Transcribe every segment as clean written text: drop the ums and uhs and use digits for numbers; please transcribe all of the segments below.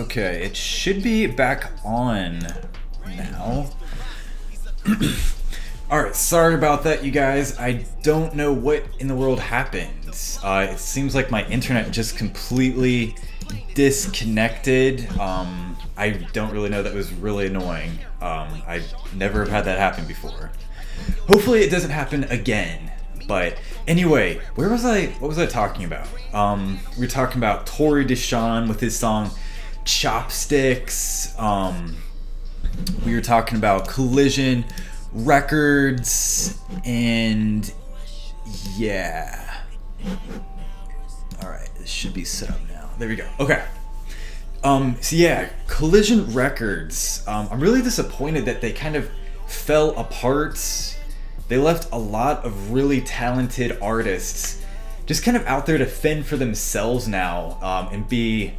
Okay, it should be back on now. Alright, sorry about that, you guys. I don't know what in the world happened. It seems like my internet just completely disconnected. I don't really know. That was really annoying. I never have had that happen before. Hopefully it doesn't happen again. But anyway, what was I talking about? We were talking about Tory Deshawn with his song Chopsticks. We were talking about Collision Records, and yeah. Alright, this should be set up now. There we go. Okay. So yeah, Collision Records. I'm really disappointed that they kind of fell apart. They left a lot of really talented artists just kind of out there to fend for themselves now, and be,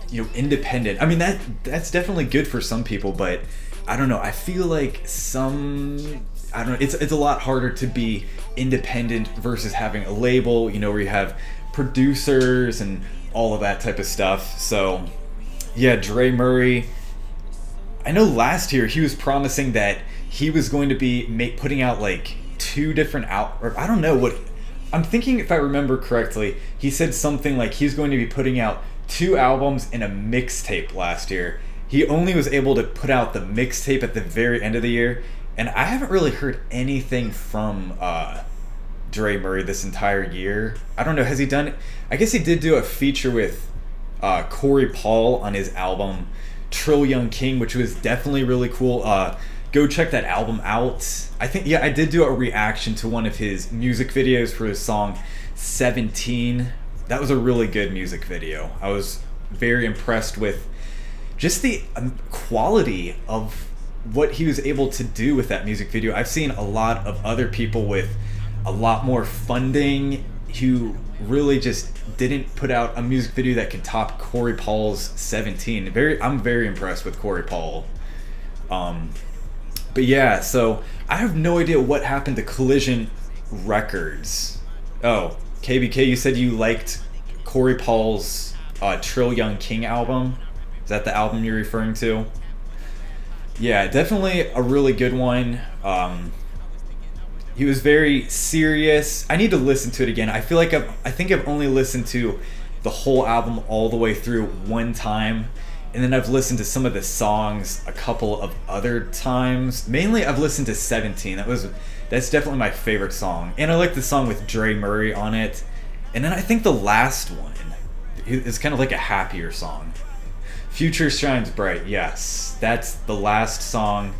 you know, independent. I mean, that's definitely good for some people, but I don't know. I feel like I don't know. It's a lot harder to be independent versus having a label, you know, where you have producers and all of that type of stuff. So yeah, Dre Murray. I know last year he was promising that he was going to be putting out like 2 different or I don't know what. I'm thinking, if I remember correctly, he said something like he's going to be putting out 2 albums and a mixtape last year. He only was able to put out the mixtape at the very end of the year, and I haven't really heard anything from Dre Murray this entire year. I don't know, has he done it? I guess he did do a feature with Corey Paul on his album Trill Young King, which was definitely really cool. Go check that album out. I think, yeah, I did do a reaction to one of his music videos for his song 17. That was a really good music video. I was very impressed with just the quality of what he was able to do with that music video. I've seen a lot of other people with a lot more funding who really just didn't put out a music video that could top Corey Paul's 17. I'm very impressed with Corey Paul. But yeah, so I have no idea what happened to Collision Records. Oh, KBK, you said you liked Corey Paul's Trill Young King album. Is that the album you're referring to? Yeah, definitely a really good one. He was very serious. I need to listen to it again. I feel like I think I've only listened to the whole album all the way through one time, and then I've listened to some of the songs a couple of other times. Mainly, I've listened to 17. That's definitely my favorite song, and I like the song with Dre Murray on it. And then I think the last one is kind of like a happier song. Future Shines Bright. Yes, that's the last song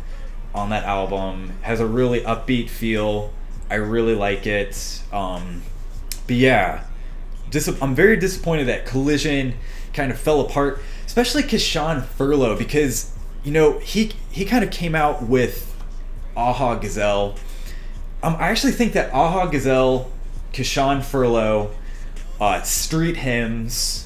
on that album. Has a really upbeat feel. I really like it. But yeah, I'm very disappointed that Collision kind of fell apart, especially Keshawn Furlow, because, you know, he kind of came out with Aha Gazelle. I actually think that Aha Gazelle, Keshawn Furlow, Street Hymns,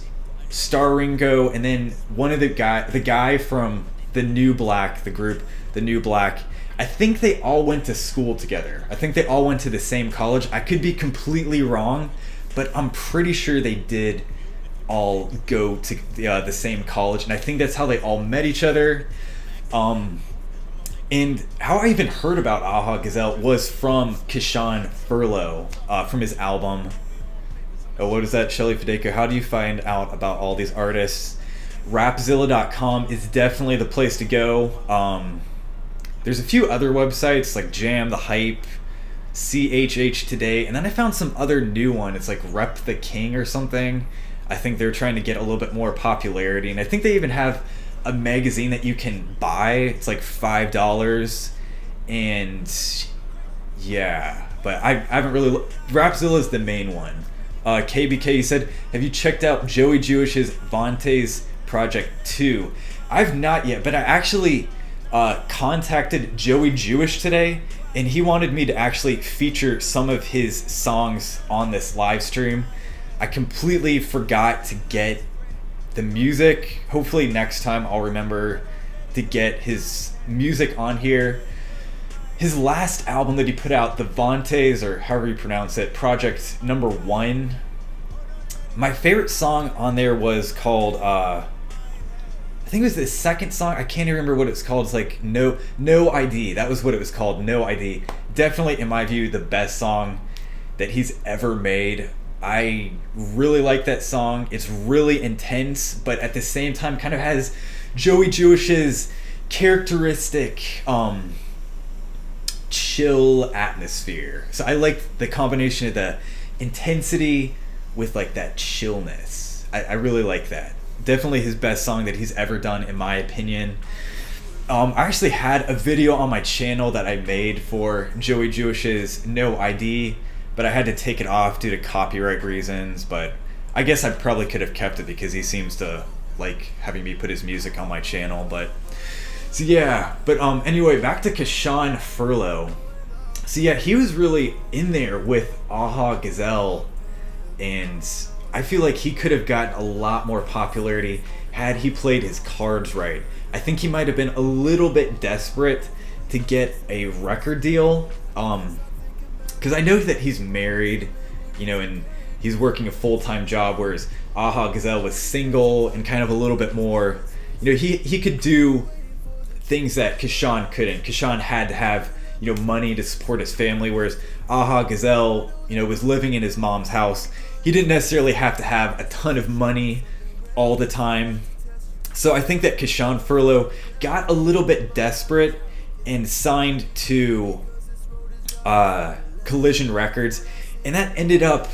Star Ringo, and then one of the guy from the New Black, the group The New Black, I think they all went to school together. I think they all went to the same college. I could be completely wrong, but I'm pretty sure they did all go to the same college, and I think that's how they all met each other. And how I even heard about Aha Gazelle was from Keshawn Furlow, from his album. Oh, what is that, Shelly Fedeko? How do you find out about all these artists? Rapzilla.com is definitely the place to go. There's a few other websites like Jam, The Hype, CHH Today, and then I found some other new one. It's like Rep the King or something. I think they're trying to get a little bit more popularity, and I think they even have a magazine that you can buy. It's like $5, and yeah, but I haven't really Rapzilla is the main one. KBK said, have you checked out Joey Jewish's Vontae's Project 2? I've not yet, but I actually contacted Joey Jewish today, and he wanted me to actually feature some of his songs on this live stream. I completely forgot to get the music. Hopefully next time I'll remember to get his music on here. His last album that he put out, the Vontae's, or however you pronounce it, Project Number 1. My favorite song on there was called think it was the second song. I can't even remember what it's called. It's like No ID. That was what it was called. No ID. Definitely, in my view, the best song that he's ever made. I really like that song. It's really intense, but at the same time kind of has Joey Jewish's characteristic chill atmosphere. So I like the combination of the intensity with like that chillness. I really like that. Definitely his best song that he's ever done, in my opinion. I actually had a video on my channel that I made for Joey Jewish's No ID, but I had to take it off due to copyright reasons. But I guess I probably could have kept it because he seems to like having me put his music on my channel. But so yeah, but anyway, back to Kashawn Furlow. So yeah, he was really in there with Aha Gazelle, and I feel like he could have gotten a lot more popularity had he played his cards right. I think he might have been a little bit desperate to get a record deal, because I know that he's married, you know, and he's working a full-time job, whereas Aha Gazelle was single and kind of a little bit more, you know, he could do things that Kashawn couldn't. Kashawn had to have, you know, money to support his family, whereas Aha Gazelle, you know, was living in his mom's house. He didn't necessarily have to have a ton of money all the time. So I think that Kashawn Furlow got a little bit desperate and signed to Collision Records, and that ended up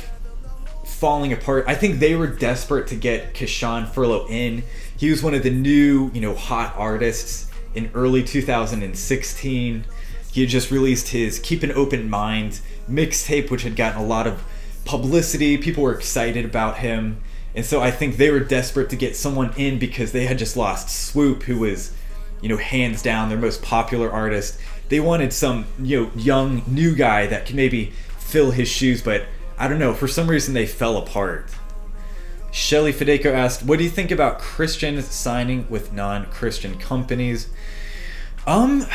falling apart. I think they were desperate to get Kashawn Furlow in. He was one of the new, you know, hot artists in early 2016. He had just released his Keep an Open Mind mixtape, which had gotten a lot of publicity. People were excited about him. And so I think they were desperate to get someone in because they had just lost Swoop, who was, you know, hands down their most popular artist. They wanted some, you know, young, new guy that could maybe fill his shoes, but I don't know, for some reason they fell apart. Shelly Fedeko asked, what do you think about Christians signing with non-Christian companies? I'm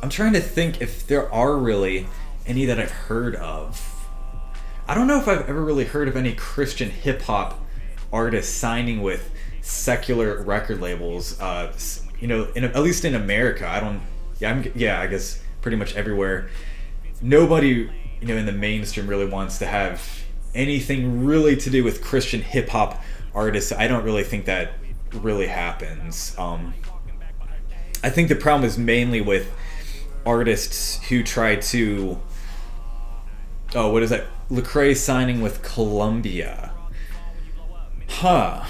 trying to think if there are really any that I've heard of. I don't know if I've ever really heard of any Christian hip-hop artists signing with secular record labels. You know, at least in America, I don't. I guess pretty much everywhere. Nobody, you know, in the mainstream really wants to have anything really to do with Christian hip-hop artists. I don't really think that really happens. I think the problem is mainly with artists who try to. Oh, what is that? Lecrae signing with Columbia. Huh.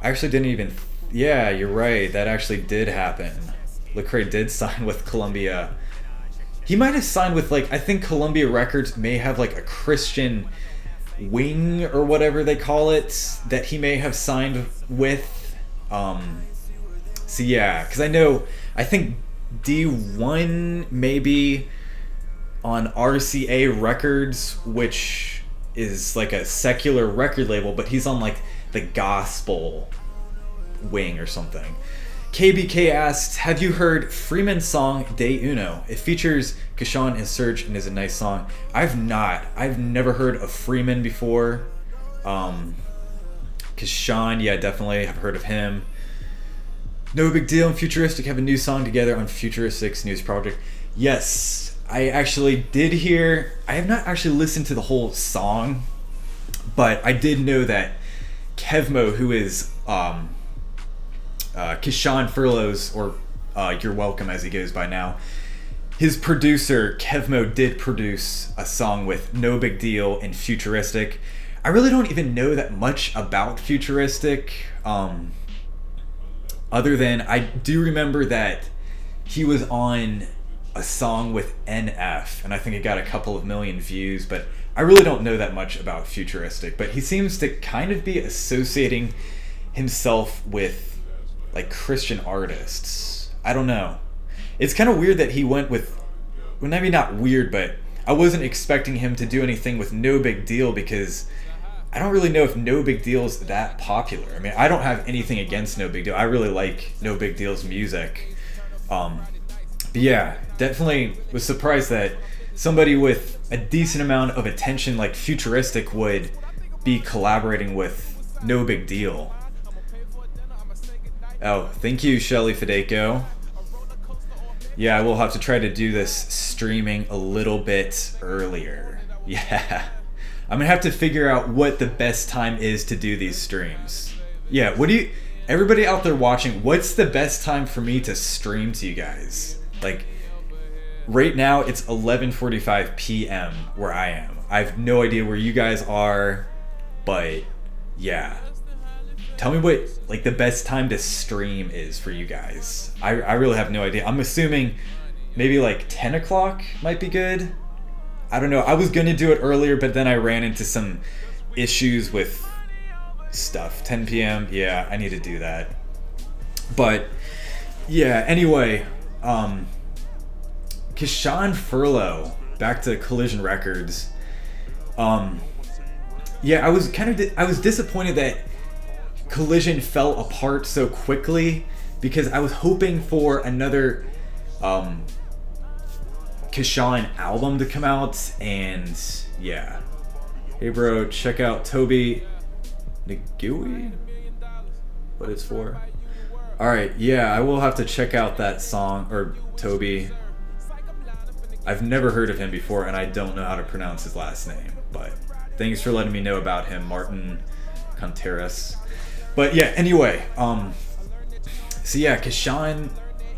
I actually didn't even... Yeah, you're right. That actually did happen. Lecrae did sign with Columbia. He might have signed with, like... I think Columbia Records may have, like, a Christian wing or whatever they call it that he may have signed with. So, yeah. Because I know... I think D1 maybe... on RCA Records, which is like a secular record label, but he's on like the gospel wing or something. KBK asked, have you heard Freeman's song De Uno? It features Kashawn and Serge and is a nice song. I've not. I've never heard of Freeman before. Kashawn, yeah, definitely have heard of him. No Big Deal and Futuristic have a new song together on Futuristic's news project. Yes. I actually did hear, I have not actually listened to the whole song, but I did know that Kevmo, who is Kashawn Furlow's, or You're Welcome as he goes by now, his producer, Kevmo, did produce a song with No Big Deal and Futuristic. I really don't even know that much about Futuristic, other than I do remember that he was on a song with NF, and I think it got a couple of million views, but I really don't know that much about Futuristic. But he seems to kind of be associating himself with like Christian artists. I don't know. It's kind of weird that he went with, well, maybe not weird, but I wasn't expecting him to do anything with No Big Deal, because I don't really know if No Big Deal is that popular. I mean, I don't have anything against No Big Deal. I really like No Big Deal's music. But yeah, definitely was surprised that somebody with a decent amount of attention like Futuristic would be collaborating with No Big Deal. Oh, thank you, Shelly Fideko. Yeah, I will have to try to do this streaming a little bit earlier. Yeah. I'm gonna have to figure out what the best time is to do these streams. Yeah, what do you... Everybody out there watching, what's the best time for me to stream to you guys? Like, right now it's 11:45 p.m. where I am. I have no idea where you guys are, but yeah. Tell me what like the best time to stream is for you guys. I really have no idea. I'm assuming maybe like 10 o'clock might be good. I don't know. I was gonna do it earlier, but then I ran into some issues with stuff. 10 p.m. Yeah, I need to do that. But yeah, anyway, Kashawn Furlow, back to Collision Records. Yeah, I was disappointed that Collision fell apart so quickly because I was hoping for another Kashawn album to come out, and yeah. Hey bro, check out Toby Nagui? What it's for? Alright, yeah, I will have to check out that song, or Toby. I've never heard of him before, and I don't know how to pronounce his last name, but thanks for letting me know about him, Martin Contreras. But yeah, anyway, so yeah, Kashawn,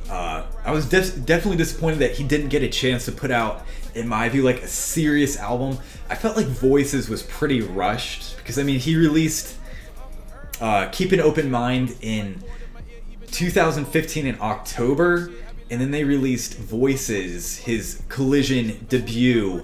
I was definitely disappointed that he didn't get a chance to put out, in my view, like a serious album. I felt like Voices was pretty rushed, because I mean, he released Keep an Open Mind in 2015 in October, and then they released Voices, his Collision debut,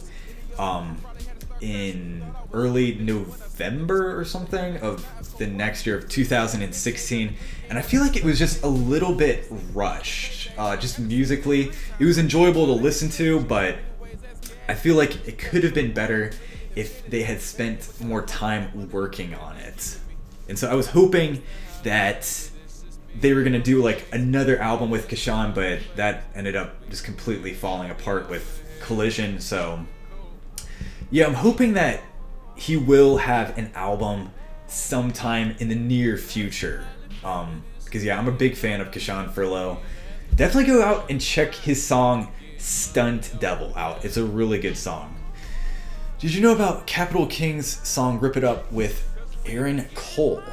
in early November or something of the next year of 2016, and I feel like it was just a little bit rushed, just musically. It was enjoyable to listen to, but I feel like it could have been better if they had spent more time working on it. And so I was hoping that they were gonna do like another album with Kashawn, but that ended up just completely falling apart with Collision. So yeah, I'm hoping that he will have an album sometime in the near future. Because yeah, I'm a big fan of Kashawn Furlow. Definitely go out and check his song Stunt Devil out. It's a really good song. Did you know about Capital King's song Rip It Up with Aaron Cole?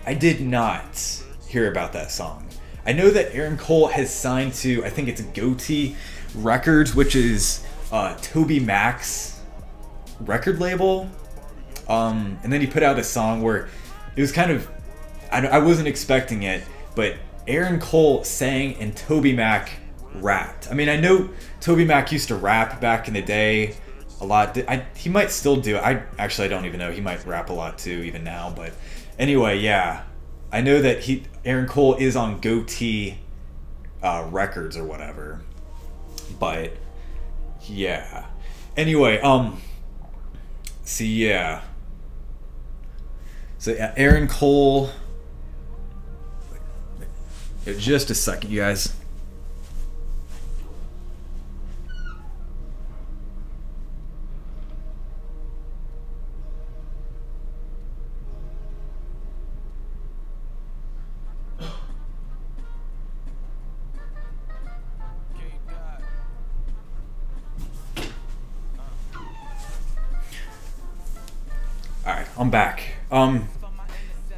I did not hear about that song. I know that Aaron Cole has signed to, I think it's Goatee Records, which is Toby Mac's record label, and then he put out a song where it was kind of, I wasn't expecting it, but Aaron Cole sang and Toby Mac rapped. I mean, I know Toby Mac used to rap back in the day a lot. He might still do it. I don't even know. He might rap a lot too even now, but anyway, yeah. I know that Aaron Cole is on Goatee Records or whatever, but yeah. Anyway, so yeah. So yeah, Aaron Cole. Just a second, you guys. Alright, I'm back.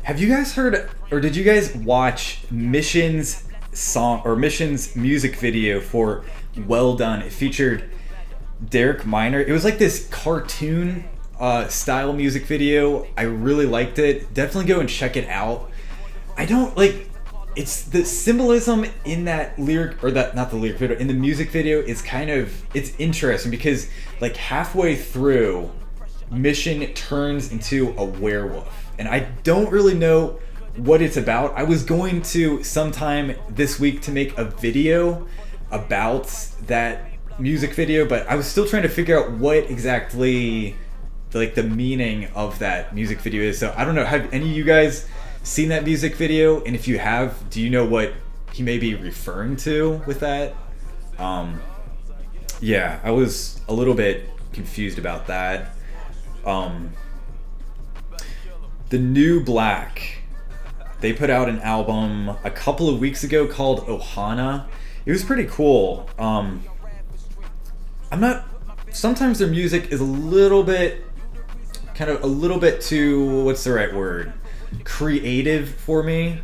Have you guys heard, or did you guys watch Mission's song, or Mission's music video for Well Done? It featured Derek Minor. It was like this cartoon style music video. I really liked it. Definitely go and check it out. I don't like, it's the symbolism in that lyric, or that, not the lyric video, in the music video is kind of, it's interesting because like halfway through, Mission turns into a werewolf, and I don't really know what it's about. I was going to sometime this week to make a video about that music video, but I was still trying to figure out what exactly like the meaning of that music video is. So I don't know, have any of you guys seen that music video? And if you have, do you know what he may be referring to with that? Yeah, I was a little bit confused about that. The New Black. They put out an album a couple of weeks ago called Ohana. It was pretty cool. Sometimes their music is a little bit too, what's the right word? Creative for me.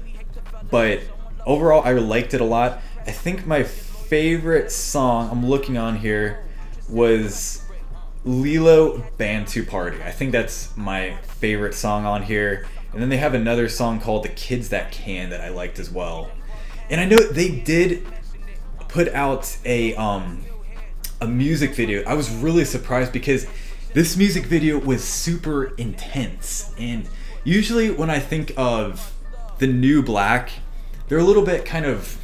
But overall, I liked it a lot. I think my favorite song, I'm looking on here, was Lilo Bantu Party. I think that's my favorite song on here. And then they have another song called The Kids That Can that I liked as well. And I know they did put out a music video. I was really surprised because this music video was super intense. And usually when I think of the New Black, they're a little bit kind of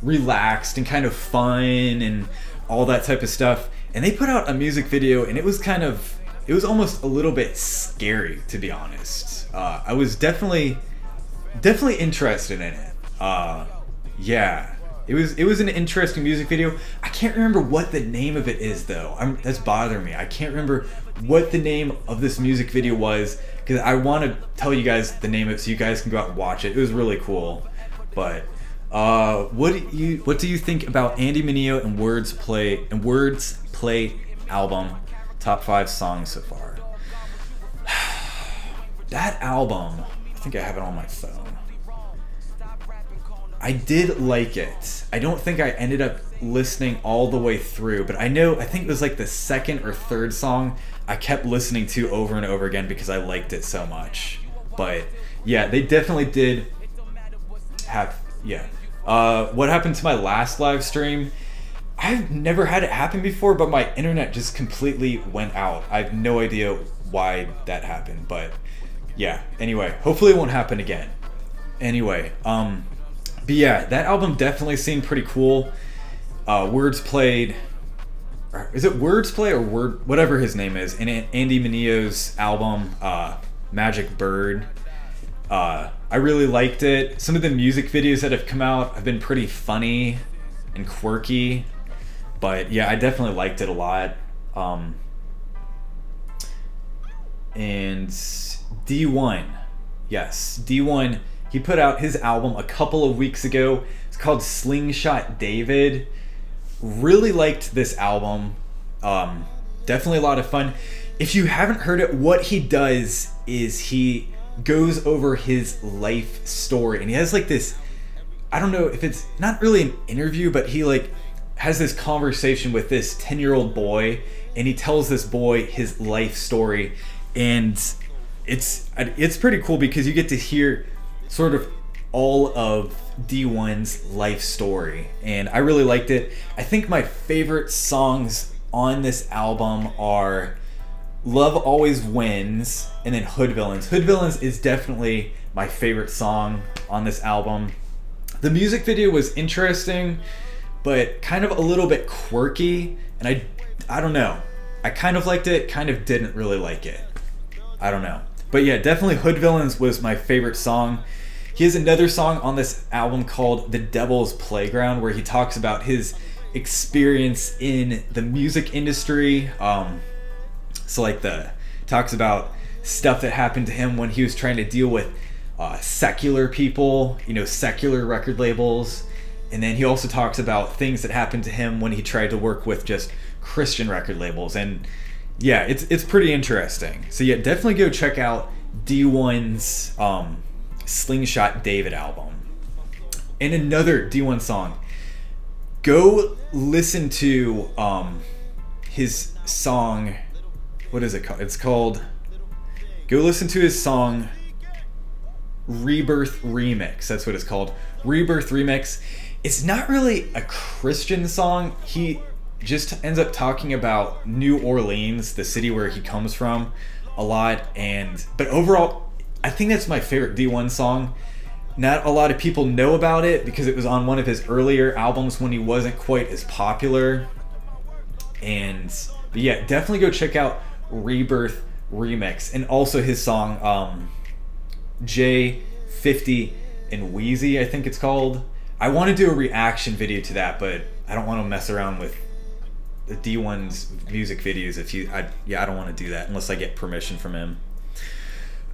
relaxed and kind of fun and all that type of stuff. And they put out a music video and it was almost a little bit scary, to be honest. I was definitely interested in it. Yeah, it was an interesting music video. I can't remember what the name of it is though. That's bothering me. I can't remember what the name of this music video was because I want to tell you guys the name of it so you guys can go out and watch it. It was really cool. But what do you think about Andy Mineo and Words Play album? Top 5 songs so far. That album, I think I have it on my phone. I did like it. I don't think I ended up listening all the way through, but I think it was like the second or third song I kept listening to over and over again because I liked it so much. But yeah, they definitely did have, yeah. What happened to my last live stream? I've never had it happen before, but my internet just completely went out. I have no idea why that happened, but yeah. Anyway, hopefully it won't happen again. Anyway, but yeah, that album definitely seemed pretty cool. Words Played, is it Words Play or whatever his name is, and Andy Mineo's album, Magic Bird. I really liked it. Some of the music videos that have come out have been pretty funny and quirky. But yeah, I definitely liked it a lot. And D1, yes, D1, he put out his album a couple of weeks ago. It's called Slingshot David. Really liked this album. Definitely a lot of fun. If you haven't heard it, what he does is he goes over his life story. And he has like this, I don't know if it's not really an interview, but he like has this conversation with this 10-year-old boy, and he tells this boy his life story, and it's pretty cool because you get to hear sort of all of D1's life story, and I really liked it. I think my favorite songs on this album are Love Always Wins and then Hood Villains. Hood Villains is definitely my favorite song on this album. The music video was interesting, but kind of a little bit quirky, and I don't know. I kind of liked it, kind of didn't really like it. I don't know. But yeah, definitely Hood Villains was my favorite song. He has another song on this album called The Devil's Playground, where he talks about his experience in the music industry. So like talks about stuff that happened to him when he was trying to deal with secular people, secular record labels. And then he also talks about things that happened to him when he tried to work with just Christian record labels. And yeah, it's pretty interesting. So yeah, definitely go check out D1's Slingshot David album. And another D1 song, go listen to his song, what is it called? It's called, go listen to his song Rebirth Remix. That's what it's called, Rebirth Remix. It's not really a Christian song. He just ends up talking about New Orleans, the city where he comes from, a lot. But overall, I think that's my favorite D1 song. Not a lot of people know about it because it was on one of his earlier albums when he wasn't quite as popular. But yeah, definitely go check out Rebirth Remix, and also his song J50 and Wheezy, I think it's called. I want to do a reaction video to that, but I don't want to mess around with the D1's music videos. I don't want to do that unless I get permission from him.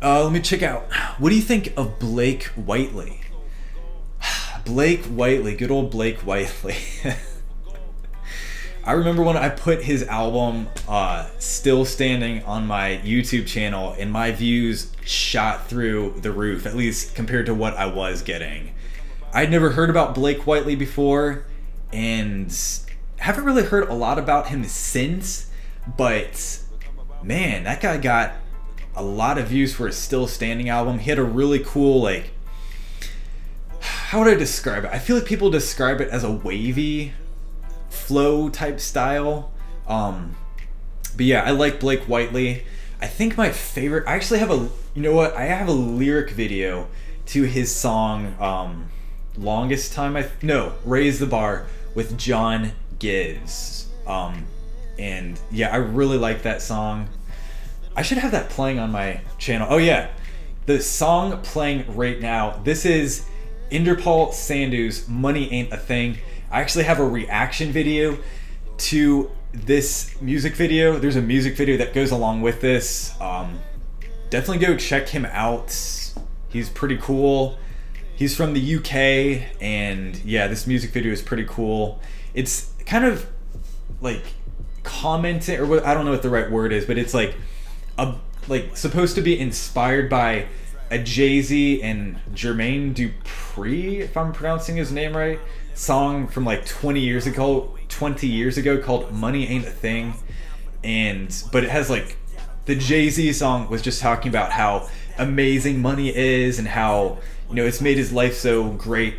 Let me check out. What do you think of Blake Whiteley? Blake Whiteley, good old Blake Whiteley. I remember when I put his album Still Standing on my YouTube channel, and my views shot through the roof, at least compared to what I was getting. I'd never heard about Blake Whiteley before, and haven't really heard a lot about him since, but man, that guy got a lot of views for his Still Standing album. He had a really cool, like, how would I describe it? I feel like people describe it as a wavy flow type style. But yeah, I like Blake Whiteley. I think my favorite, I actually have a, you know what? I have a lyric video to his song, Longest Time, Raise the Bar with John Gibbs. And yeah, I really like that song. I should have that playing on my channel. Oh yeah, the song playing right now, this is Interpol Sandhu's Money Ain't a Thing. I actually have a reaction video to this music video. There's a music video that goes along with this. Definitely go check him out. He's pretty cool. He's from the UK, and yeah, this music video is pretty cool. It's kind of like commenting, or what, I don't know what the right word is, but it's like supposed to be inspired by a Jay-Z and Jermaine Dupri, if I'm pronouncing his name right, song from like 20 years ago called Money Ain't a Thing. But it has like, the Jay-Z song was just talking about how amazing money is and how, you know, it's made his life so great.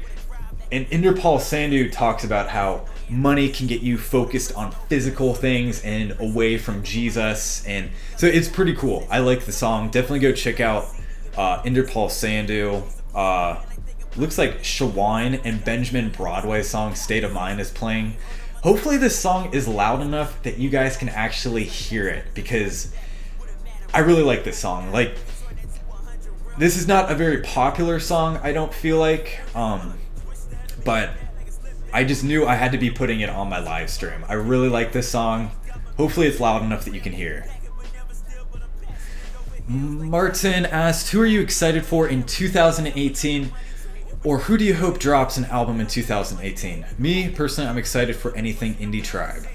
And Interpol Sandhu talks about how money can get you focused on physical things and away from Jesus. And so it's pretty cool. I like the song. Definitely go check out Interpol Sandhu. Looks like Shawan and Benjamin Broadway's song State of Mind is playing. Hopefully this song is loud enough that you guys can actually hear it, because I really like this song. Like, this is not a very popular song, I don't feel like, but I just knew I had to be putting it on my live stream. I really like this song. Hopefully it's loud enough that you can hear. Martin asked, who are you excited for in 2018? Or who do you hope drops an album in 2018? Me, personally, I'm excited for anything Indie Tribe.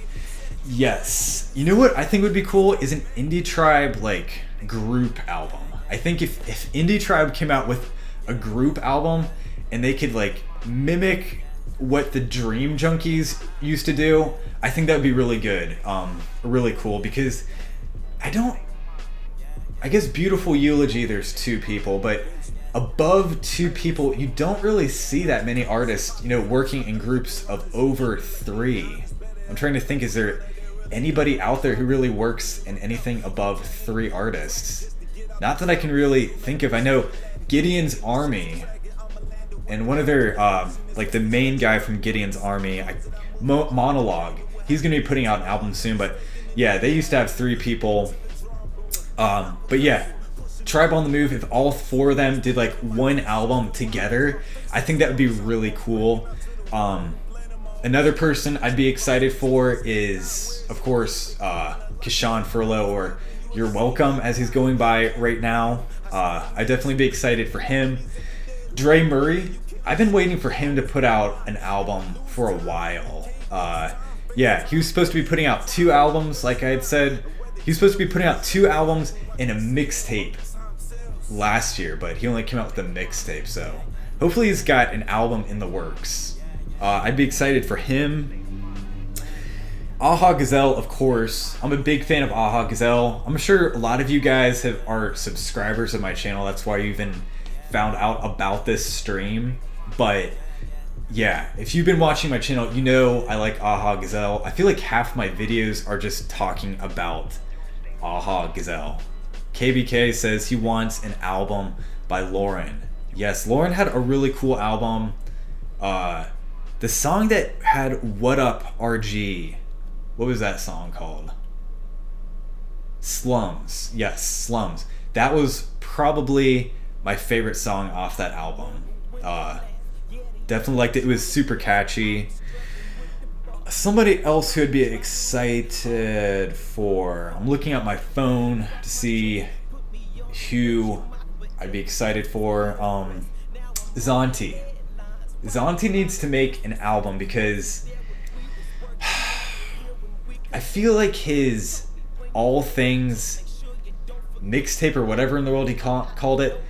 Yes. You know what I think would be cool is an Indie Tribe, like, group album. I think if Indie Tribe came out with a group album and they could, like, mimic what the Dream Junkies used to do, I think that would be really good, really cool, because I guess Beautiful Eulogy, there's 2 people, but above 2 people, you don't really see that many artists, you know, working in groups of over 3. I'm trying to think, is there anybody out there who really works in anything above 3 artists? Not that I can really think of. I know Gideon's Army, and one of their, like the main guy from Gideon's Army, Monologue, he's going to be putting out an album soon, but yeah, they used to have 3 people. But yeah, Tribe on the Move, if all 4 of them did like one album together, I think that would be really cool. Another person I'd be excited for is, of course, Keshawn Furlow, or You're Welcome, as he's going by right now. I'd definitely be excited for him. Dre Murray, I've been waiting for him to put out an album for a while. Yeah, he was supposed to be putting out 2 albums, like I had said. He was supposed to be putting out 2 albums and a mixtape last year, but he only came out with a mixtape, so hopefully he's got an album in the works. I'd be excited for him. Aha Gazelle, of course. I'm a big fan of Aha Gazelle. I'm sure a lot of you guys are subscribers of my channel. That's why you even found out about this stream. But yeah, if you've been watching my channel, you know I like Aha Gazelle. I feel like half my videos are just talking about Aha Gazelle. KBK says he wants an album by Lauren. Yes, Lauren had a really cool album. The song that had What Up RG, what was that song called? Slums. Yes, Slums. That was probably my favorite song off that album. Definitely liked it. It was super catchy. Somebody else who would be excited for, I'm looking at my phone to see who I'd be excited for. Zonti. Zonti needs to make an album because I feel like his All Things mixtape or whatever in the world he called it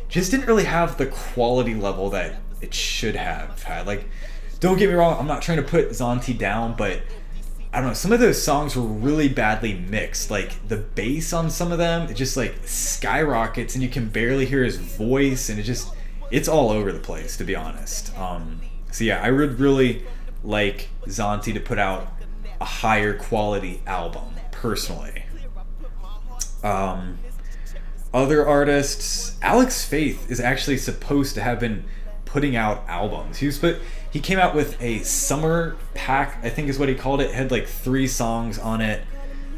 just didn't really have the quality level that it should have had. Like, don't get me wrong, I'm not trying to put Zonti down, but I don't know, some of those songs were really badly mixed. Like, the bass on some of them, it just like skyrockets and you can barely hear his voice, and it's all over the place, to be honest. So yeah, I would really like Zonti to put out a higher quality album, personally. Other artists, Alex Faith is actually supposed to have been putting out albums. He came out with a summer pack, I think is what he called it. It had like 3 songs on it.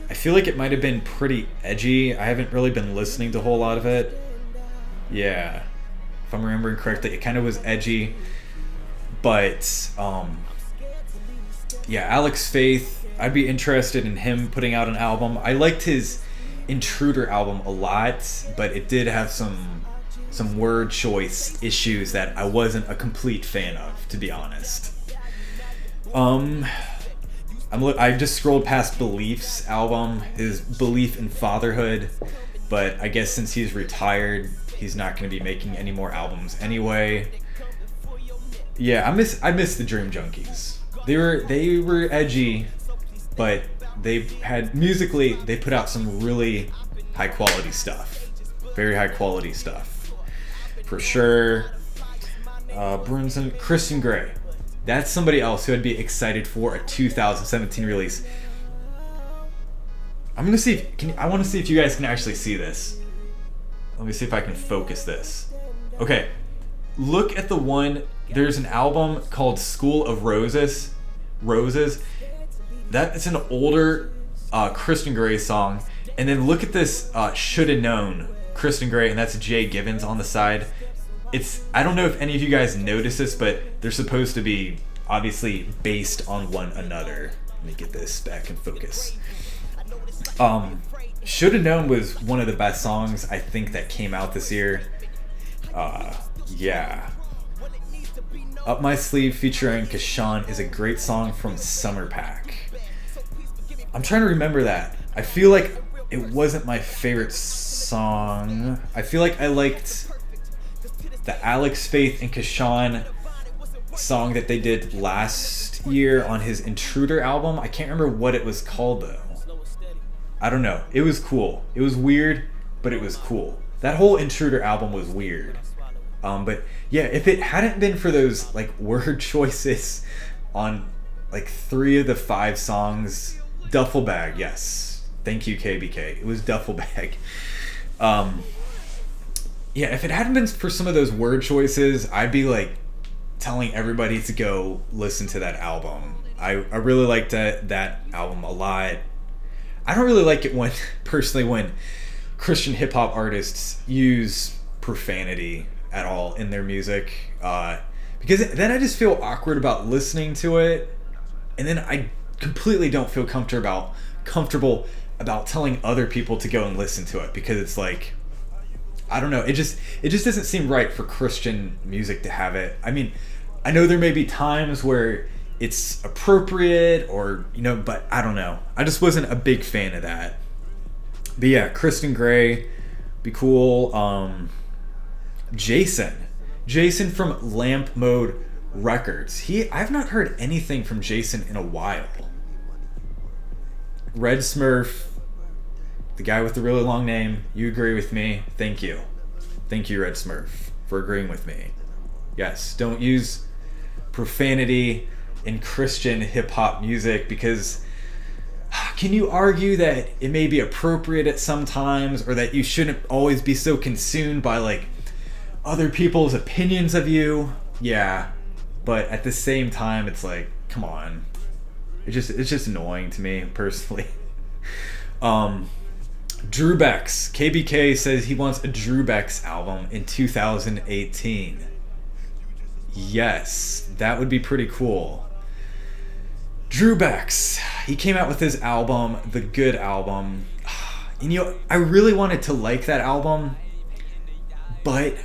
I feel like it might have been pretty edgy. I haven't really been listening to a whole lot of it. Yeah, if I'm remembering correctly, it kind of was edgy. But yeah, Alex Faith, I'd be interested in him putting out an album. I liked his Intruder album a lot, but it did have some word choice issues that I wasn't a complete fan of, to be honest. I just scrolled past Belief's album, his Belief in Fatherhood, but I guess since he's retired, he's not going to be making any more albums anyway. Yeah, I miss the Dream Junkies. They were edgy, but they had musically, they put out some really high quality stuff, very high quality stuff, for sure. Brunson, Christian Grey, that's somebody else who I'd be excited for a 2017 release. I'm gonna see if I want to see if you guys can actually see this. Let me see if I can focus this. Okay, look at the one. There's an album called School of Roses. That is an older Christian Grey song. And then look at this Shoulda Known Christian Grey, and that's Jay Givens on the side. I don't know if any of you guys notice this, but they're supposed to be obviously based on one another. Let me get this back in focus. Shoulda Known was one of the best songs I think that came out this year. Yeah. Up My Sleeve featuring Kashawn is a great song from Summer Pack. I'm trying to remember that. I feel like it wasn't my favorite song. I feel like I liked the Alex Faith and Kashawn song that they did last year on his Intruder album. I can't remember what it was called though. I don't know. It was cool. It was weird, but it was cool. That whole Intruder album was weird. But yeah, if it hadn't been for those like word choices on like 3 of the 5 songs, Duffel Bag, yes. Thank you, KBK. It was Duffel Bag. Yeah, if it hadn't been for some of those word choices, I'd be like telling everybody to go listen to that album. I really liked that album a lot. I don't really like it when Christian hip hop artists use profanity at all in their music, because then I just feel awkward about listening to it, and then I completely don't feel comfortable about telling other people to go and listen to it, because it's like, I don't know, it just doesn't seem right for Christian music to have it. I mean, I know there may be times where it's appropriate, or but I don't know. I just wasn't a big fan of that. But yeah, Christian Grey, be cool. Jason from Lamp Mode Records. I've not heard anything from Jason in a while. Red Smurf, the guy with the really long name, you agree with me? Thank you. Thank you, Red Smurf, for agreeing with me. Yes, don't use profanity in Christian hip-hop music, because can you argue that it may be appropriate at some times, or that you shouldn't always be so consumed by like other people's opinions of you? Yeah, but at the same time, it's like, come on. It's just annoying to me personally. Drew Beck's, KBK says he wants a Drew Beck's album in 2018. Yes, that would be pretty cool. Drew Beck's, he came out with his album, The Good Album. And I really wanted to like that album, but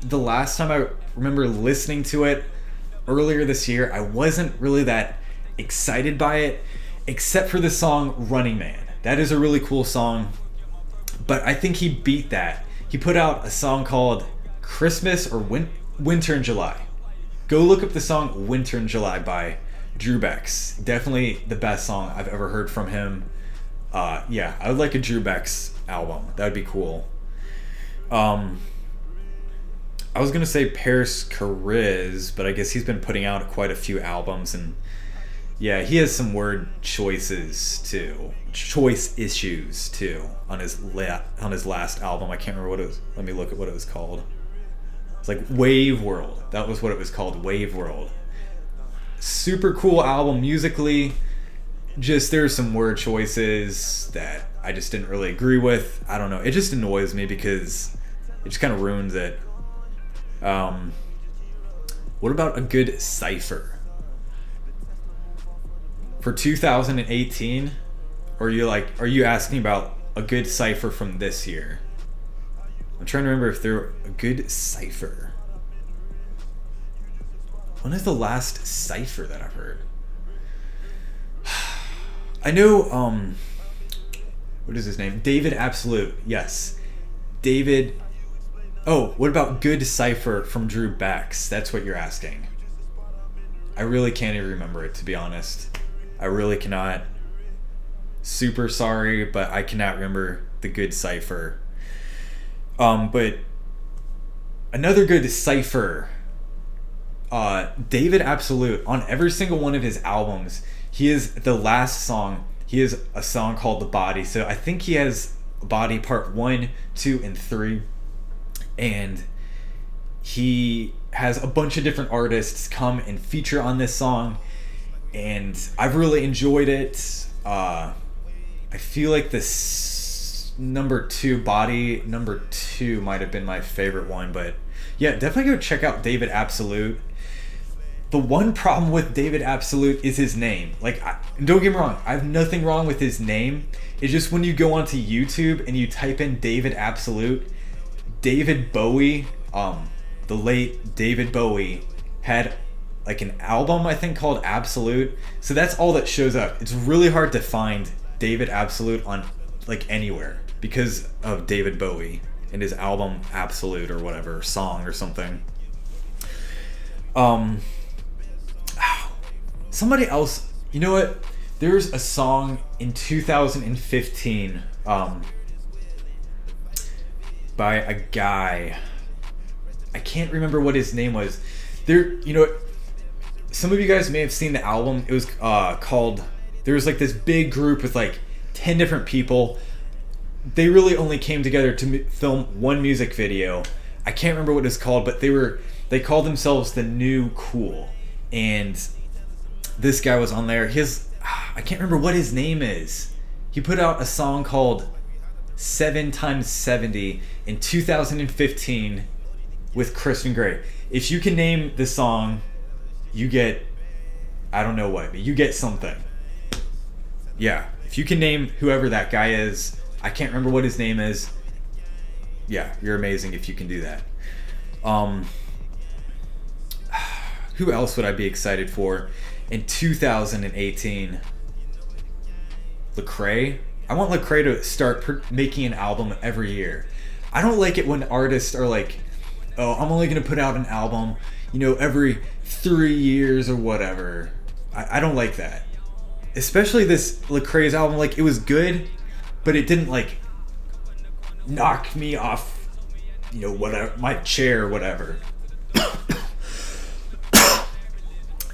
the last time I remember listening to it earlier this year, I wasn't really that excited by it, except for the song Running Man. That is a really cool song, but I think he beat that. He put out a song called Christmas or Winter in July. Go look up the song Winter in July by xxCHILLPANDaxx. Definitely the best song I've ever heard from him. Yeah, I would like a xxCHILLPANDaxx album. That would be cool. I was gonna say Paris Chariz, but I guess he's been putting out quite a few albums, and yeah, he has some word choice issues too on his last album. I can't remember what it was. Let me look at what it was called. It's like Wave World. That was what it was called, Wave World. Super cool album musically. Just there's some word choices that I just didn't really agree with. I don't know. It just annoys me because it just kind of ruins it. What about a good cypher for 2018? Or are you asking about a good cypher from this year? I'm trying to remember if there were a good cypher. When is the last cypher that I've heard? I know, what is his name? David Absolute. Yes. David. Oh, what about good cypher from xxCHILLPANDaxx? That's what you're asking. I really can't even remember it, to be honest. I really cannot. Super sorry, but I cannot remember the good cypher. But another good cypher, David Absolute, on every single one of his albums, he is the last song. He has a song called The Body. So I think he has Body Part 1, 2, and 3. And he has a bunch of different artists come and feature on this song. And I've really enjoyed it. I feel like this number 2, Body number 2 might have been my favorite one, but yeah, definitely go check out David Absolute. The one problem with David Absolute is his name. Like, don't get me wrong, I have nothing wrong with his name. It's just when you go onto YouTube and you type in David Absolute, David Bowie, the late David Bowie, had like an album I think called Absolute. So that's all that shows up. It's really hard to find David Absolute on like anywhere because of David Bowie and his album Absolute or whatever, song or something. Somebody else, you know what? There's a song in 2015 by a guy. I can't remember what his name was. There, you know, some of you guys may have seen the album. It was called, there was like this big group with like 10 different people. They really only came together to film one music video. I can't remember what it's called, but they called themselves The New Cool. And this guy was on there. I can't remember what his name is. He put out a song called 7x70 in 2015 with Christian Grey. If you can name the song, you get, I don't know what, but you get something. Yeah, if you can name whoever that guy is, I can't remember what his name is. Yeah, you're amazing if you can do that. Who else would I be excited for in 2018? Lecrae. I want Lecrae to start making an album every year. I don't like it when artists are like, oh, I'm only gonna put out an album, you know, every 3 years or whatever. I don't like that. Especially this Lecrae's album, like it was good, but it didn't like knock me off, you know, whatever, my chair or whatever.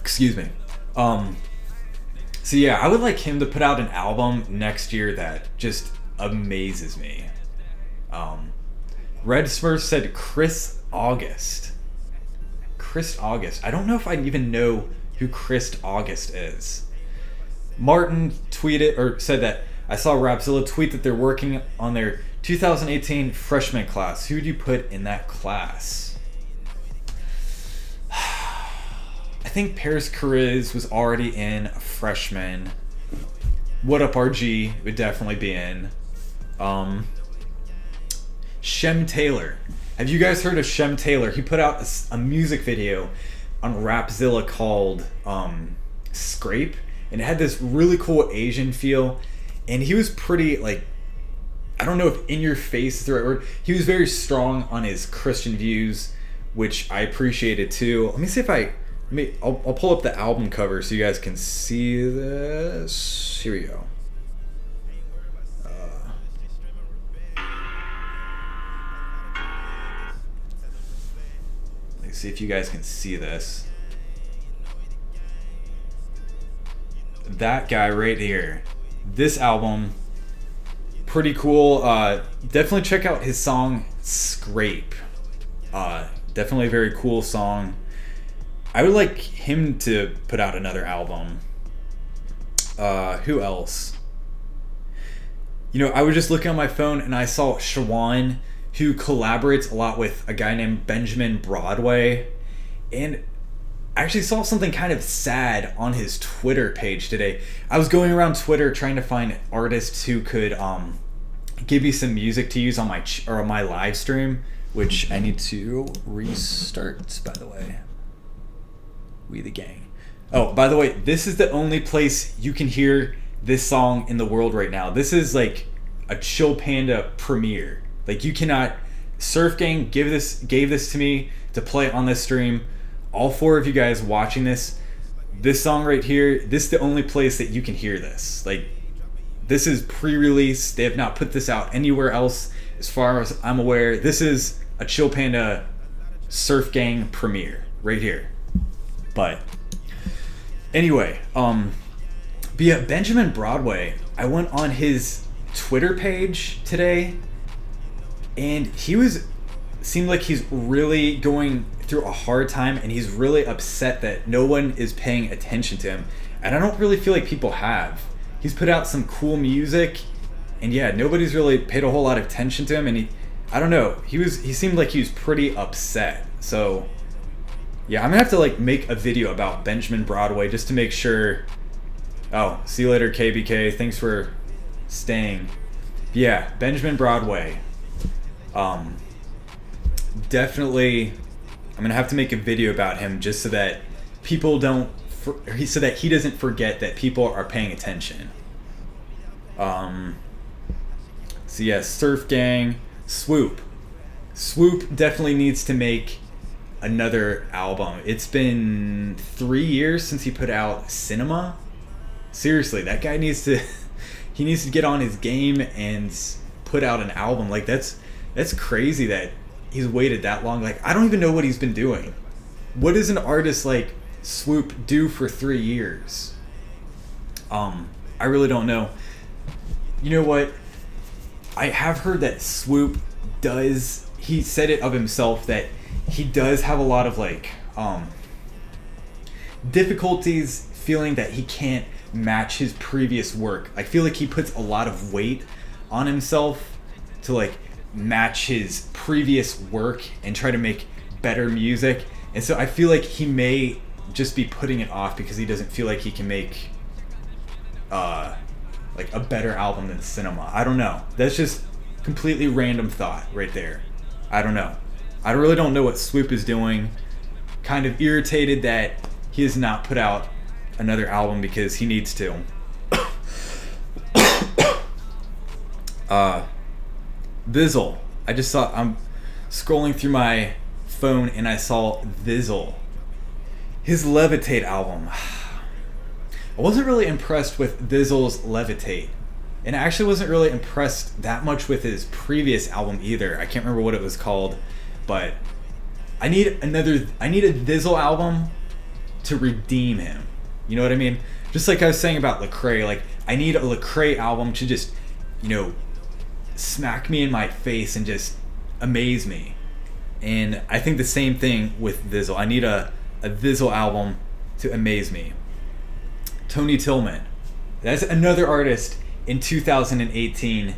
Excuse me. So yeah, I would like him to put out an album next year that just amazes me. Red Smurf said Chris August. Chris August. I don't know if I even know who Chris August is. Martin tweeted or said that I saw Rapzilla tweet that they're working on their 2018 freshman class. Who do you put in that class? I think Paris Chariz was already in a freshman. What Up RG would definitely be in. Shem Taylor. Have you guys heard of Shem Taylor? He put out a music video on Rapzilla called Scrape, and it had this really cool Asian feel, and he was pretty, like, I don't know if in your face is the right word. He was very strong on his Christian views, which I appreciated too. Let me see if I'll pull up the album cover so you guys can see this. Here we go. Let's see if you guys can see this. That guy right here. This album, pretty cool. Definitely check out his song Scrape. Definitely a very cool song. I would like him to put out another album. Who else? You know, I was just looking on my phone and I saw Shawan, who collaborates a lot with a guy named Benjamin Broadway. And I actually saw something kind of sad on his Twitter page today. I was going around Twitter trying to find artists who could give me some music to use on my live stream, which I need to restart, by the way. We the gang. Oh, by the way, this is the only place you can hear this song in the world right now. This is like a Chill Panda premiere. Like, you cannot. Surf Gang gave this to me to play on this stream. All 4 of you guys watching this song right here, this is the only place that you can hear this. Like, this is pre-release. They have not put this out anywhere else as far as I'm aware. This is a Chill Panda Surf Gang premiere right here. But anyway, but yeah, Benjamin Broadway, I went on his Twitter page today, and seemed like he's really going through a hard time, and he's really upset that no one is paying attention to him. And I don't really feel like people have. He's put out some cool music, and yeah, nobody's really paid a whole lot of attention to him, and I don't know, he seemed like he was pretty upset. So yeah, I'm gonna have to like make a video about Benjamin Broadway just to make sure. Oh, see you later, KBK. Thanks for staying. Yeah, Benjamin Broadway. Definitely, I'm gonna have to make a video about him just so that people don't, so that he doesn't forget that people are paying attention. So yeah, Surf Gang, Swoop definitely needs to make another album. It's been 3 years since he put out Cinema. Seriously, that guy needs to he needs to get on his game and put out an album. Like, that's crazy that he's waited that long. Like, I don't even know what he's been doing. What does an artist like Swoop do for 3 years? I really don't know. You know what? I have heard that Swoop does, he said it of himself, that he does have a lot of like difficulties feeling that he can't match his previous work. I feel like he puts a lot of weight on himself to like match his previous work and try to make better music, and so I feel like he may just be putting it off because he doesn't feel like he can make like a better album than Cinema. I don't know, that's just completely random thought right there. I don't know. I really don't know what Swoop is doing. Kind of irritated that he has not put out another album because he needs to. Vizzle. I just saw, I'm scrolling through my phone and I saw Vizzle. His Levitate album. I wasn't really impressed with Vizzle's Levitate. And I actually wasn't really impressed that much with his previous album either. I can't remember what it was called, but I need a Vizzle album to redeem him. You know what I mean? Just like I was saying about Lecrae, like I need a Lecrae album to just, you know, smack me in my face and just amaze me. And I think the same thing with Vizzle. I need a Vizzle album to amaze me. Tony Tillman. That's another artist in 2018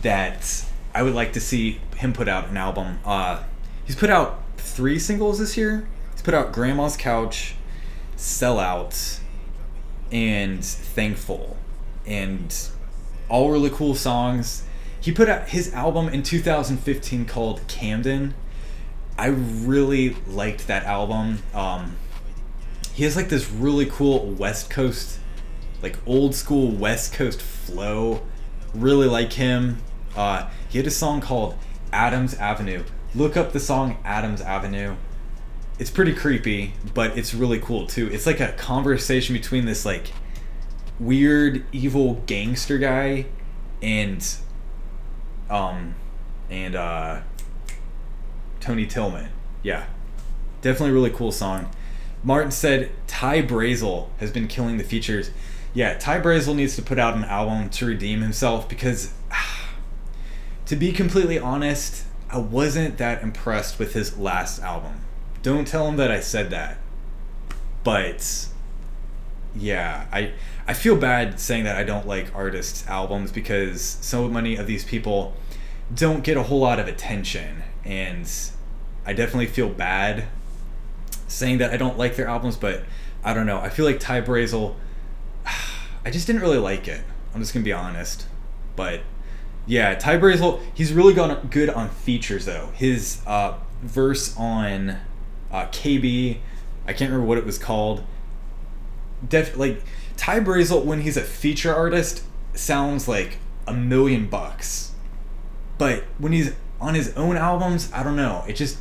that I would like to see him put out an album. He's put out 3 singles this year. He's put out Grandma's Couch, Sellout, and Thankful, and all really cool songs. He put out his album in 2015 called Camden, I really liked that album. He has like this really cool West Coast, like old school West Coast flow. Really like him. He had a song called Adams Avenue. Look up the song Adams Avenue. It's pretty creepy, but it's really cool too. It's like a conversation between this like weird evil gangster guy and Tony Tillman. Yeah, definitely a really cool song. Martin said Ty Brazel has been killing the features. Yeah, Ty Brazel needs to put out an album to redeem himself, because to be completely honest, I wasn't that impressed with his last album. Don't tell him that I said that. But yeah, I feel bad saying that I don't like artists' albums, because so many of these people don't get a whole lot of attention, and I definitely feel bad saying that I don't like their albums. But I don't know, I feel like Ty Brazel, I just didn't really like it. I'm just gonna be honest. But yeah, Ty Brazel, he's really gone good on features though. His verse on KB, I can't remember what it was called. Like Ty Brazel, when he's a feature artist, sounds like $1 million. But when he's on his own albums, I don't know. He just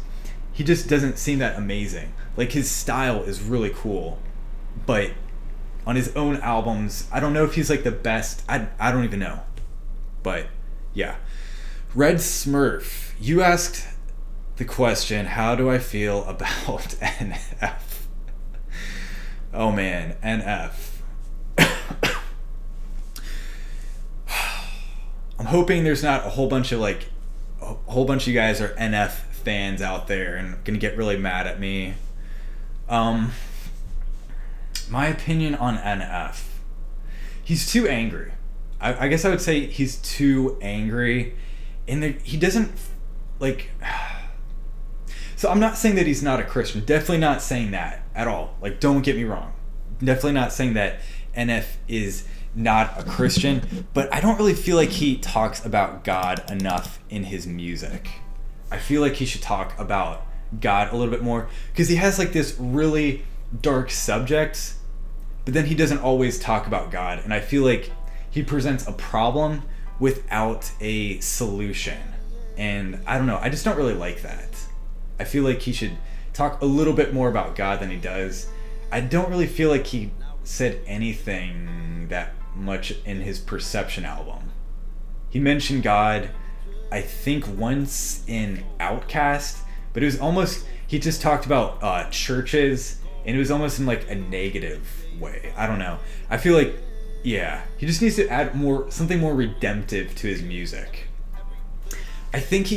doesn't seem that amazing. Like his style is really cool, but on his own albums, I don't know if he's like the best. I don't even know. But yeah. Red Smurf, you asked the question, how do I feel about NF? Oh man, NF. I'm hoping there's not a whole bunch of you guys are NF fans out there and gonna get really mad at me. My opinion on NF. He's too angry. I guess I would say he's too angry, and he doesn't like. So I'm not saying that he's not a Christian. Definitely not saying that at all. Like, don't get me wrong. Definitely not saying that NF is not a Christian, but I don't really feel like he talks about God enough in his music. I feel like he should talk about God a little bit more, because he has like this really dark subject, but then he doesn't always talk about God, and I feel like he presents a problem without a solution, and I don't know, I just don't really like that. I feel like he should talk a little bit more about God than he does. I don't really feel like he said anything that much in his Perception album. He mentioned God, I think once in Outcast, but it was almost, he just talked about churches, and it was almost in like a negative way. I don't know. I feel like, yeah, he just needs to add something more redemptive to his music. I think he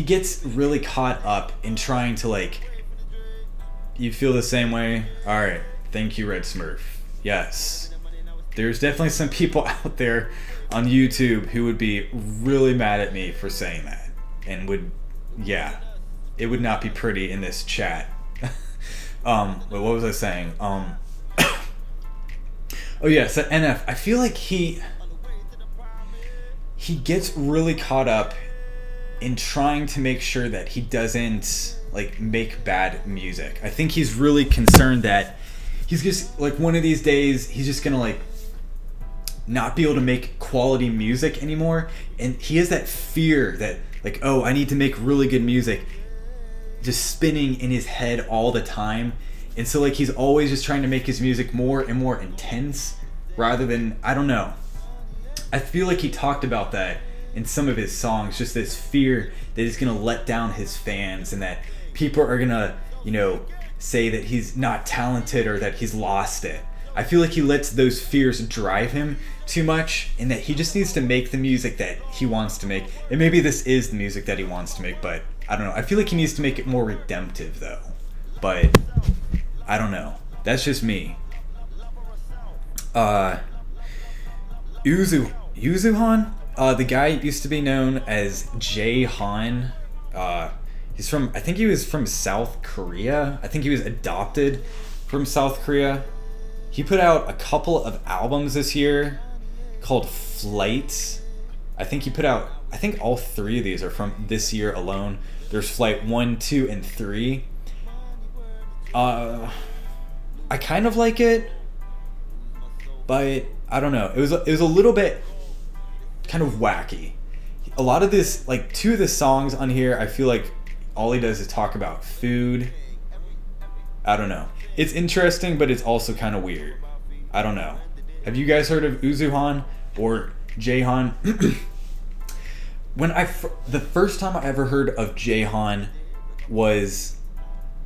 gets really caught up in trying to like, you feel the same way? Alright, thank you, Red Smurf. Yes. There's definitely some people out there on YouTube who would be really mad at me for saying that. And would, yeah, it would not be pretty in this chat. Wait, what was I saying? Oh yeah, so NF, I feel like he gets really caught up in trying to make sure that he doesn't like make bad music. I think he's really concerned that he's just like, one of these days he's just gonna like not be able to make quality music anymore, and he has that fear that like, oh, I need to make really good music, just spinning in his head all the time. And so like he's always just trying to make his music more and more intense, rather than, I don't know, I feel like he talked about that in some of his songs, just this fear that he's gonna let down his fans, and that people are gonna, you know, say that he's not talented or that he's lost it. I feel like he lets those fears drive him too much, and that he just needs to make the music that he wants to make. And maybe this is the music that he wants to make, but I don't know. I feel like he needs to make it more redemptive though. But I don't know. That's just me. Uzuhan? The guy used to be known as Jay Han. He's from, I think he was from South Korea. I think he was adopted from South Korea. He put out a couple of albums this year called Flight. I think he put out I think all 3 of these are from this year alone. There's Flight 1, 2, and 3. I kind of like it, but I don't know. It was a little bit kind of wacky. A lot of this, like 2 of the songs on here, I feel like all he does is talk about food. I don't know. It's interesting, but it's also kind of weird. I don't know. Have you guys heard of Uzuhan or Jaehan? The first time I ever heard of Jaehan was,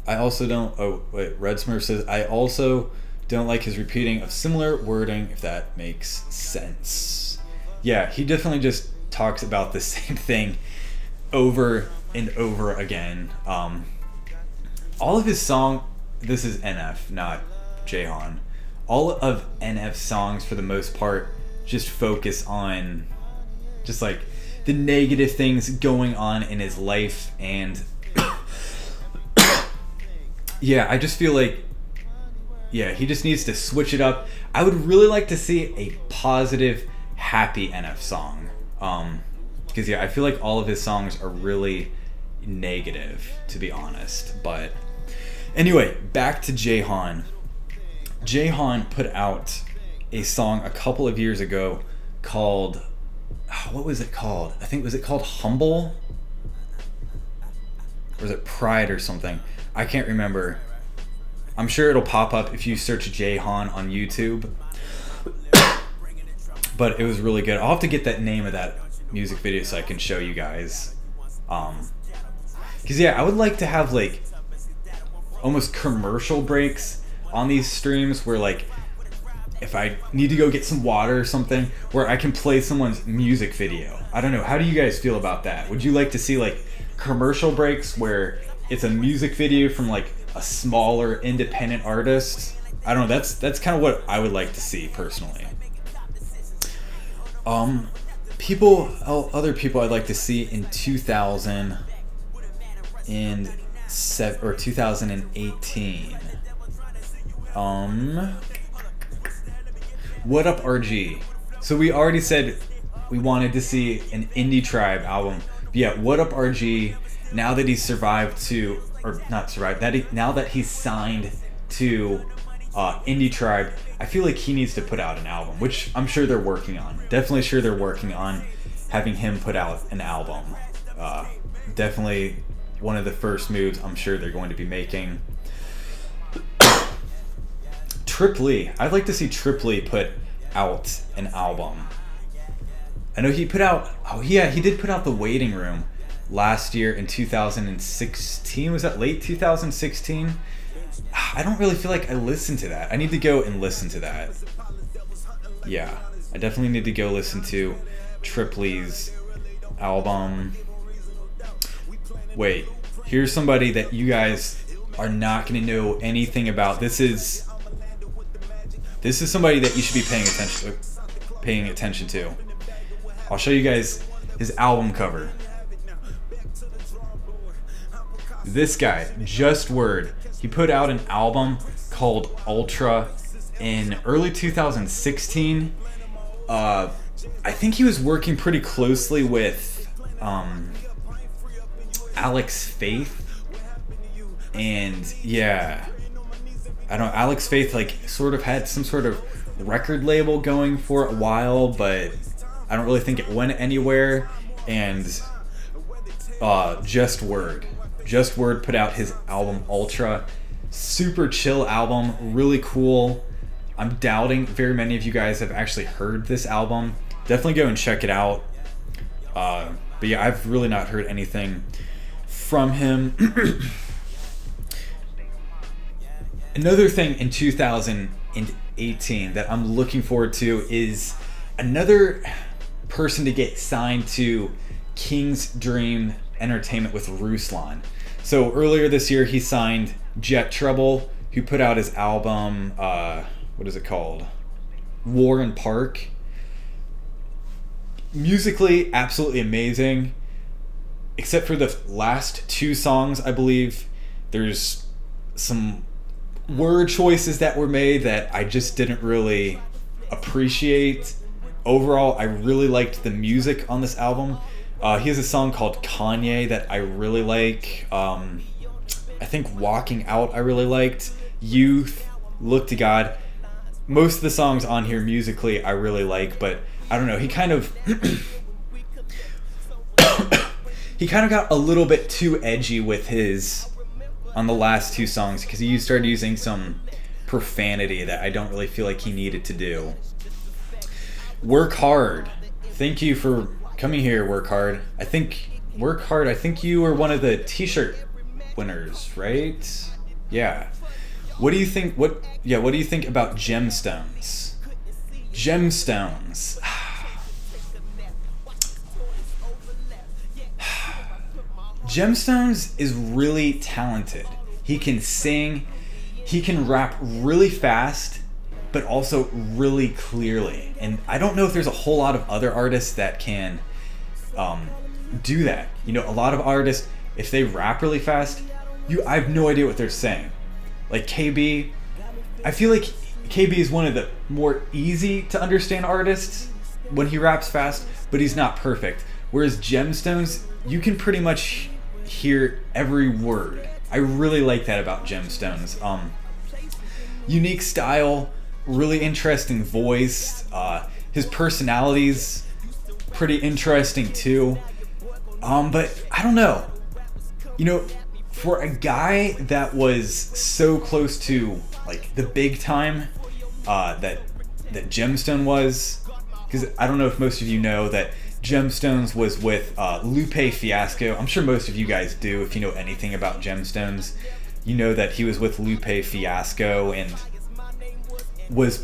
I also don't, oh wait, Red Smurf says, I also don't like his repeating of similar wording, if that makes sense. Yeah, he definitely just talks about the same thing over and over again. All of his song, this is NF, not Jaehan. All of NF's songs, for the most part, just focus on just like the negative things going on in his life, and yeah, I just feel like, yeah, he just needs to switch it up. I would really like to see a positive, happy NF song, because yeah, I feel like all of his songs are really negative, to be honest. But anyway, back to Jaehan. Jaehan put out a song a couple of years ago called, what was it called? I think, was it called Humble? Or was it Pride or something? I can't remember. I'm sure it'll pop up if you search Jaehan on YouTube. But it was really good. I'll have to get that name of that music video so I can show you guys. Because yeah, I would like to have like almost commercial breaks on these streams where, like, if I need to go get some water or something, where I can play someone's music video. I don't know. How do you guys feel about that? Would you like to see like commercial breaks where it's a music video from like a smaller independent artist? I don't know. That's kind of what I would like to see personally. Other people I'd like to see in 2007 or 2018. What Up RG? So we already said we wanted to see an Indie Tribe album. But yeah, What Up RG, now that he's survived to, or not survived, now that he's signed to Indie Tribe, I feel like he needs to put out an album, which I'm sure they're working on. Definitely sure they're working on having him put out an album. Definitely one of the first moves I'm sure they're going to be making. Trip Lee. I'd like to see Trip Lee put out an album. I know he put out, oh yeah, he did put out The Waiting Room last year in 2016. Was that late 2016? I don't really feel like I listened to that. I need to go and listen to that. Yeah, I definitely need to go listen to Trip Lee's album. Wait, here's somebody that you guys are not going to know anything about. This is somebody that you should be paying attention to. I'll show you guys his album cover. This guy, Just Word, he put out an album called Ultra in early 2016. I think he was working pretty closely with Alex Faith, and yeah, I don't know, Alex Faith like sort of had some sort of record label going for a while, but I don't really think it went anywhere. And Just Word put out his album Ultra. Super chill album, really cool. I'm doubting very many of you guys have actually heard this album. Definitely go and check it out. But yeah, I've really not heard anything from him. Another thing in 2018 that I'm looking forward to is another person to get signed to King's Dream Entertainment with Ruslan. So earlier this year he signed Jet Trouble, who put out his album, what is it called? War and Park. Musically, absolutely amazing. Except for the last 2 songs, I believe. There's some word choices that were made that I just didn't really appreciate. Overall, I really liked the music on this album, He has a song called Kanye that I really like. I think Walking Out I really liked. Youth, Look to God. Most of the songs on here musically I really like, but I don't know, he kind of he kind of got a little bit too edgy with his on the last two songs because he started using some profanity that I don't really feel like he needed to do. Work Hard. Thank you for coming here, Work Hard. I think you were one of the t-shirt winners, right? Yeah. What do you think about gemstones? Gemstones. Gemstones is really talented. He can sing, he can rap really fast, but also really clearly. And I don't know if there's a whole lot of other artists that can do that. You know, a lot of artists, if they rap really fast, I have no idea what they're saying. Like KB, I feel like KB is one of the more easy to understand artists when he raps fast, but he's not perfect. Whereas Gemstones, you can pretty much hear every word. I really like that about Gemstones. Unique style, really interesting voice. His personality's pretty interesting too. But I don't know. You know, for a guy that was so close to like the big time that Gemstone was, because I don't know if most of you know that Gemstones was with Lupe Fiasco. I'm sure most of you guys do if you know anything about Gemstones. You know that he was with Lupe Fiasco and was,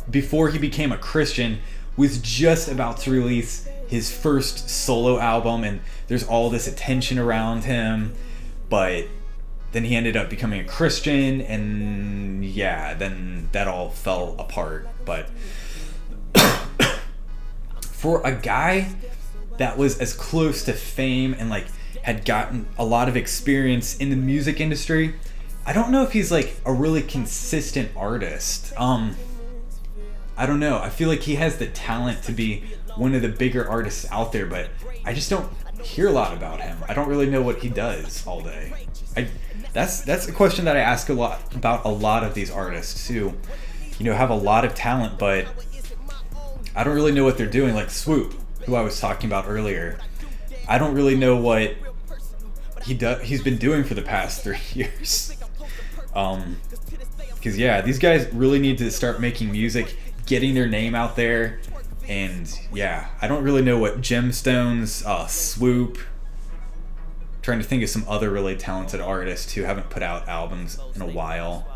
before he became a Christian, was just about to release his first solo album, and there's all this attention around him. But then he ended up becoming a Christian, and yeah, then that all fell apart. But for a guy that was as close to fame and like had gotten a lot of experience in the music industry, I don't know if he's like a really consistent artist. I don't know. I feel like he has the talent to be one of the bigger artists out there, but I just don't hear a lot about him. I don't really know what he does all day. That's a question that I ask a lot about a lot of these artists who, you know, have a lot of talent, but I don't really know what they're doing. Like Swoop, who I was talking about earlier, I don't really know what he's been doing for the past 3 years. Because yeah, these guys really need to start making music, getting their name out there. And yeah, I don't really know what Gemstones, Swoop, trying to think of some other really talented artists who haven't put out albums in a while.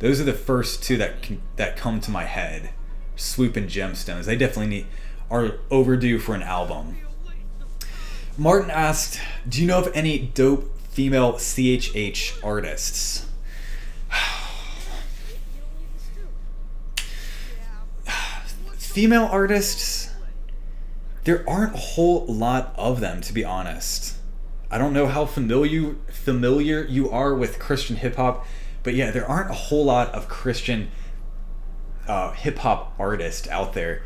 Those are the first two that come to my head. Swoop and Gemstones. They definitely are overdue for an album. Martin asked, do you know of any dope female CHH artists? Female artists, there aren't a whole lot of them, to be honest. I don't know how familiar you are with Christian hip-hop, but yeah, there aren't a whole lot of Christian hip-hop artists out there.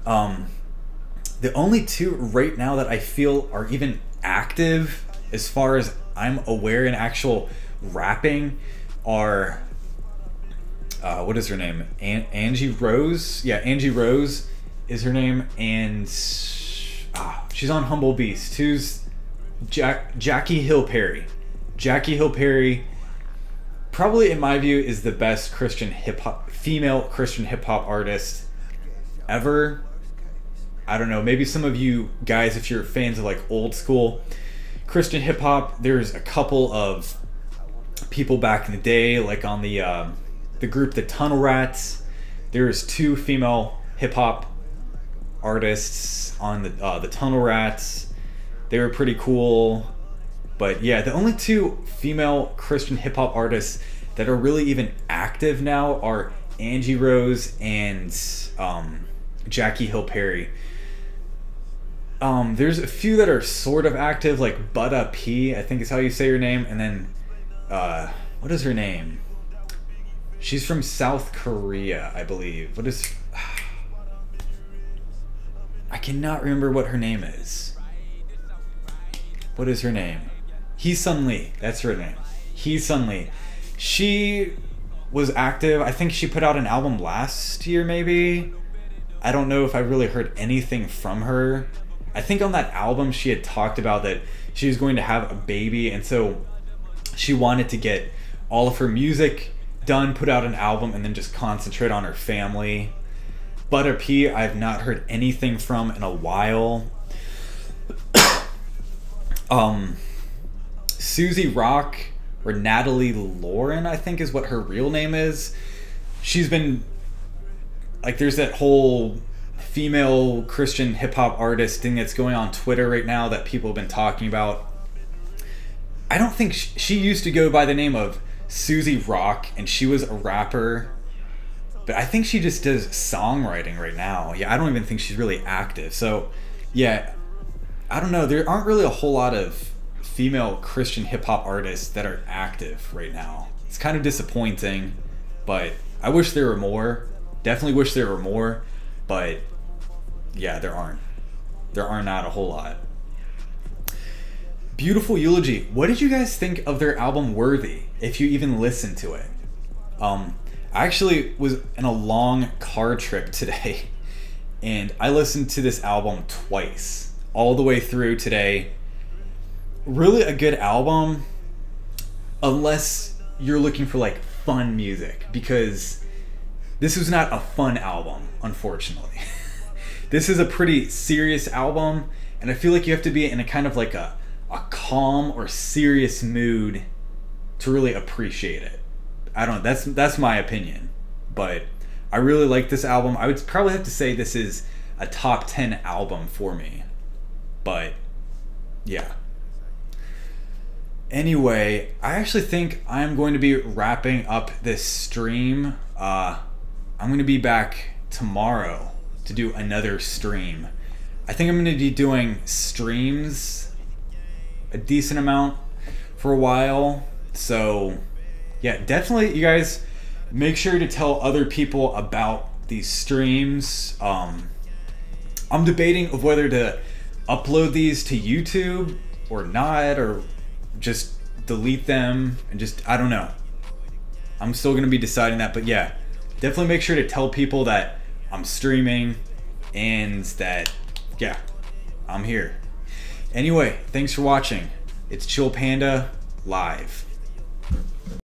The only two right now that I feel are even active, as far as I'm aware in actual rapping, are what is her name? Angie Rose? Yeah, Angie Rose is her name, and she's on Humble Beast. Who's Jackie Hill Perry? Jackie Hill Perry, probably in my view, is the best female Christian hip hop artist ever. I don't know, maybe some of you guys, if you're fans of like old school Christian hip hop, there's a couple of people back in the day, like on the group The Tunnel Rats. There's two female hip hop artists on the Tunnel Rats. They were pretty cool. But yeah, the only two female Christian hip hop artists that are really even active now are Angie Rose and Jackie Hill Perry. There's a few that are sort of active, like Butta P, I think is how you say her name, and then what is her name? She's from South Korea, I believe. What is... I cannot remember what her name is. what is her name? Hee Sun Lee. That's her name. Hee Sun Lee. She was active. I think she put out an album last year, maybe. I don't know if I really heard anything from her. I think on that album she had talked about that she was going to have a baby, and so she wanted to get all of her music done, put out an album, and then just concentrate on her family. Butter P, I've not heard anything from in a while. Susie Rock, or Natalie Lauren, I think is what her real name is. She's been, like, there's that whole female Christian hip-hop artist thing that's going on Twitter right now that people have been talking about. I don't think she used to go by the name of Susie Rock, and she was a rapper, but I think she just does songwriting right now. Yeah, I don't even think she's really active. So yeah, I don't know, there aren't really a whole lot of female Christian hip-hop artists that are active right now. It's kind of disappointing, but I wish there were more. Definitely wish there were more, but yeah, there aren't. There are not a whole lot. Beautiful Eulogy. What did you guys think of their album Worthy, if you even listened to it? I actually was in a long car trip today, and I listened to this album twice, all the way through today. Really a good album, unless you're looking for like fun music, because this was not a fun album, unfortunately. This is a pretty serious album, and I feel like you have to be in a kind of like a calm or serious mood to really appreciate it. I don't know, that's my opinion, but I really like this album. I would probably have to say this is a top 10 album for me, but yeah. Anyway, I actually think I'm going to be wrapping up this stream. I'm going to be back tomorrow to do another stream. I think I'm going to be doing streams a decent amount for a while. So yeah, definitely you guys make sure to tell other people about these streams. I'm debating of whether to upload these to YouTube or not, or just delete them and just, I don't know. I'm still going to be deciding that, but yeah, definitely make sure to tell people that I'm streaming and that, yeah, I'm here. Anyway, thanks for watching. It's Chill Panda live.